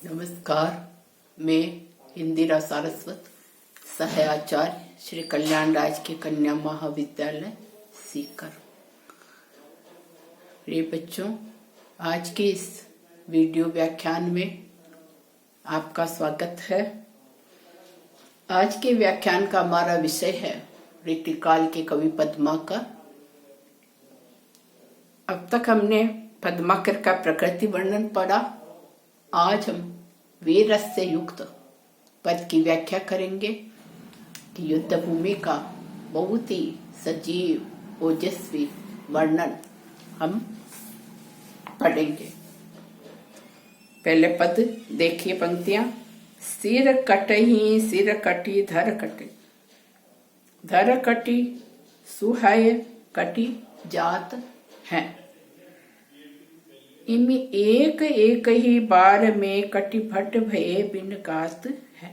नमस्कार। मैं इंदिरा सारस्वत, सहायाचार्य श्री कल्याण राज के कन्या महाविद्यालय सीकर। प्रिय बच्चों, आज के इस वीडियो व्याख्यान में आपका स्वागत है। आज के व्याख्यान का हमारा विषय है ऋतुकाल के कवि पद्माकर। अब तक हमने पद्माकर का प्रकृति वर्णन पढ़ा। आज हम वीर रस से युक्त पद की व्याख्या करेंगे कि युद्ध भूमि का बहुत ही सजीव ओजस्वी वर्णन हम पढ़ेंगे। पहले पद देखिए, पंक्तियां। सिर कटही सिर कटी धर कटे, धर कटी सुहाय कटी जात है। इम एक एक ही बार में कटिभट भये बिन गात है।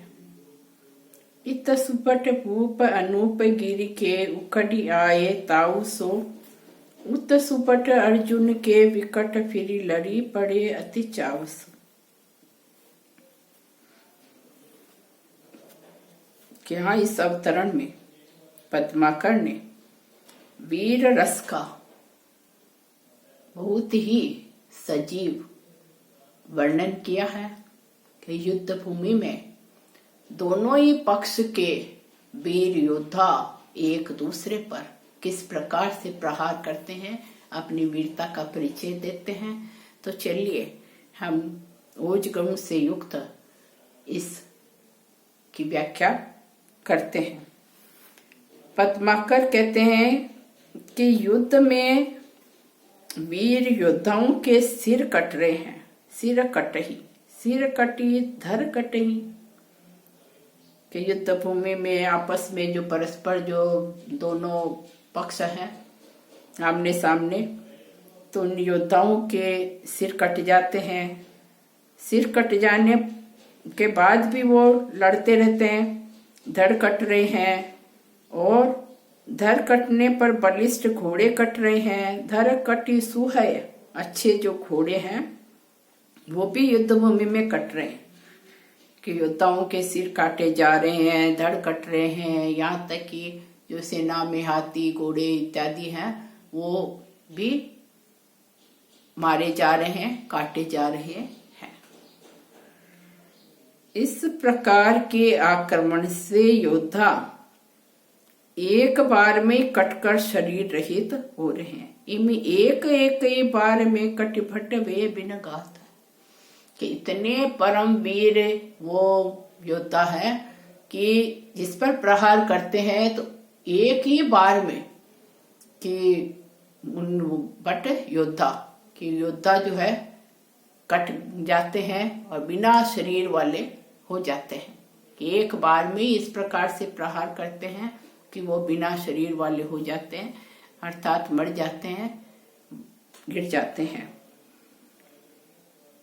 इत सुपट भूप अनूप गिर के उखड़ी आए ताऊ सो, उत सुपट अर्जुन के विकट फिरी लड़ी पड़े अति चावस। क्या इस अवतरण में पद्माकर ने वीर रस का बहुत ही सजीव वर्णन किया है कि युद्ध भूमि में दोनों ही पक्ष के वीर योद्धा एक दूसरे पर किस प्रकार से प्रहार करते हैं, अपनी वीरता का परिचय देते हैं। तो चलिए हम ओज गुण से युक्त इस की व्याख्या करते हैं। पद्माकर कहते हैं कि युद्ध में वीर योद्धाओं के सिर कट रहे हैं। सिर कटही, सिर कटी धर कटही, कि युद्ध भूमि में आपस में जो परस्पर जो दोनों पक्ष हैं आमने सामने, तो उन योद्धाओं के सिर कट जाते हैं। सिर कट जाने के बाद भी वो लड़ते रहते हैं, धड़ कट रहे हैं, और धर कटने पर बलिष्ठ घोड़े कट रहे हैं। धर कटी सुहय, अच्छे जो घोड़े हैं वो भी युद्ध भूमि में कट रहे हैं, कि योद्धाओं के सिर काटे जा रहे हैं, धड़ कट रहे हैं। यहाँ तक कि जो सेना में हाथी घोड़े इत्यादि हैं वो भी मारे जा रहे हैं, काटे जा रहे हैं। इस प्रकार के आक्रमण से योद्धा एक बार में कटकर शरीर रहित हो रहे हैं। इम एक एक बार में कटिभट वे बिन गात, कि इतने परम वीर वो योद्धा है कि जिस पर प्रहार करते हैं तो एक ही बार में कि उन बट योद्धा कि योद्धा जो है कट जाते हैं और बिना शरीर वाले हो जाते हैं। कि एक बार में इस प्रकार से प्रहार करते हैं कि वो बिना शरीर वाले हो जाते हैं, अर्थात मर जाते हैं, गिर जाते हैं,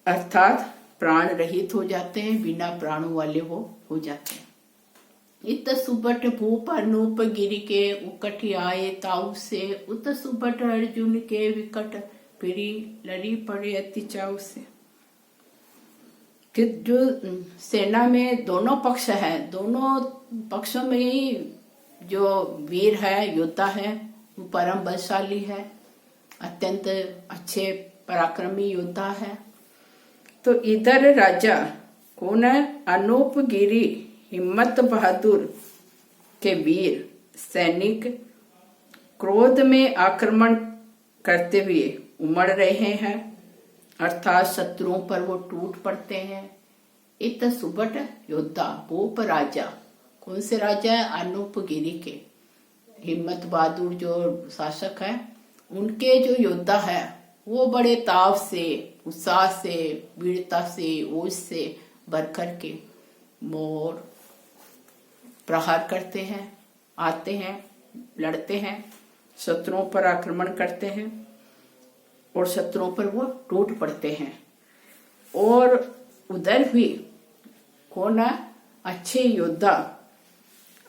अर्थात प्राण रहित हो जाते हैं, बिना प्राणों वाले वो हो जाते हैं। इत सुबट भूप अनूप गिर के उकठी आए ताऊ से, उत सुबट अर्जुन के विकट फिरी लड़ी पड़े अति चाव से। कि जो सेना में दोनों पक्ष है, दोनों पक्षों में ही जो वीर है, योद्धा है, वो परम बलशाली है, अत्यंत अच्छे पराक्रमी योद्धा है। तो इधर राजा कौन है? अनूप गिरी हिम्मत बहादुर के वीर सैनिक क्रोध में आक्रमण करते हुए उमड़ रहे हैं, अर्थात शत्रुओं पर वो टूट पड़ते हैं। इत सुबट योद्धा भूप राजा, कौन से राजा है? अनूप गिरी के हिम्मत बहादुर जो शासक है, उनके जो योद्धा है वो बड़े ताव से, उत्साह से, वीरता से, ओज से भर कर के मोर प्रहार करते हैं, आते हैं, लड़ते हैं, शत्रुओं पर आक्रमण करते हैं और शत्रुओं पर वो टूट पड़ते हैं। और उधर भी कौन है? अच्छे योद्धा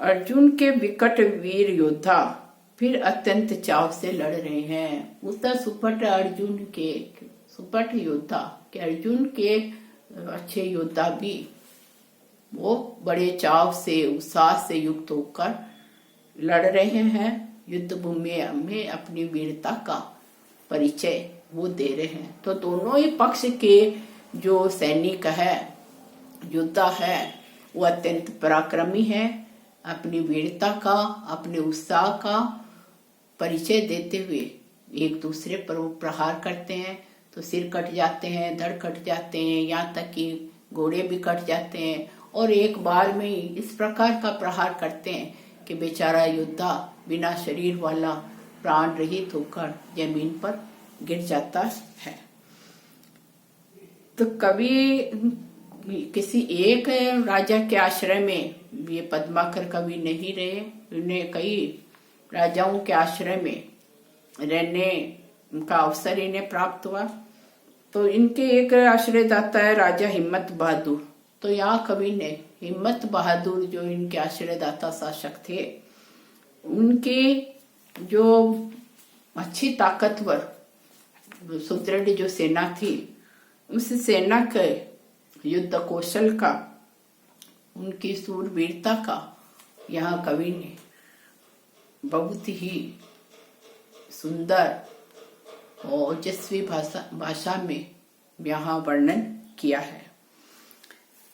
अर्जुन के विकट वीर योद्धा फिर अत्यंत चाव से लड़ रहे हैं। उत्तर सुपट अर्जुन के सुपट योद्धा के अर्जुन के अच्छे योद्धा भी वो बड़े चाव से उत्साह से युक्त होकर लड़ रहे हैं, युद्ध भूमि में अपनी वीरता का परिचय वो दे रहे हैं। तो दोनों ही पक्ष के जो सैनिक है, योद्धा है, वो अत्यंत पराक्रमी है, अपनी वीरता का, अपने उत्साह का परिचय देते हुए एक दूसरे पर वो प्रहार करते हैं। तो सिर कट जाते हैं, धड़ कट जाते हैं, यहाँ तक कि घोड़े भी कट जाते हैं, और एक बार में ही इस प्रकार का प्रहार करते हैं कि बेचारा योद्धा बिना शरीर वाला प्राण रहित होकर जमीन पर गिर जाता है। तो कभी किसी एक राजा के आश्रय में, ये पद्माकर कवि नहीं रहे, उन्हें कई राजाओं के आश्रय में रहने का अवसर इन्हें प्राप्त हुआ। तो इनके एक आश्रयदाता है राजा हिम्मत बहादुर। तो यहाँ कवि ने हिम्मत बहादुर जो इनके आश्रयदाता शासक थे, उनकी जो अच्छी ताकतवर सुदृढ़ जो सेना थी, उस सेना के युद्ध कौशल का, उनकी सूरवीरता का यहाँ कवि ने बहुत ही सुंदर और ओजस्वी भाषा में यहाँ वर्णन किया है।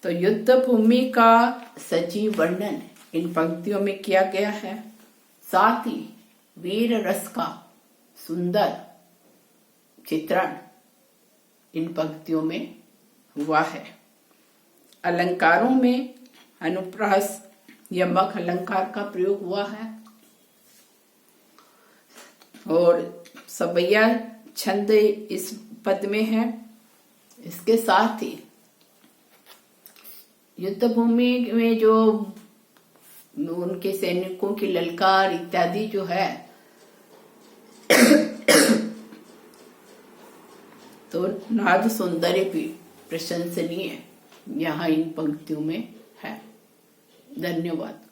तो युद्ध भूमि का सजीव वर्णन इन पंक्तियों में किया गया है। साथ ही वीर रस का सुंदर चित्रण इन पंक्तियों में हुआ है। अलंकारों में अनुप्रास, यमक अलंकार का प्रयोग हुआ है, और सवैया छंद इस पद में है। इसके साथ ही युद्ध भूमि में जो उनके सैनिकों की ललकार इत्यादि जो है, तो नाद सौंदर्य भी प्रशंसनीय यहाँ इन पंक्तियों में है। धन्यवाद।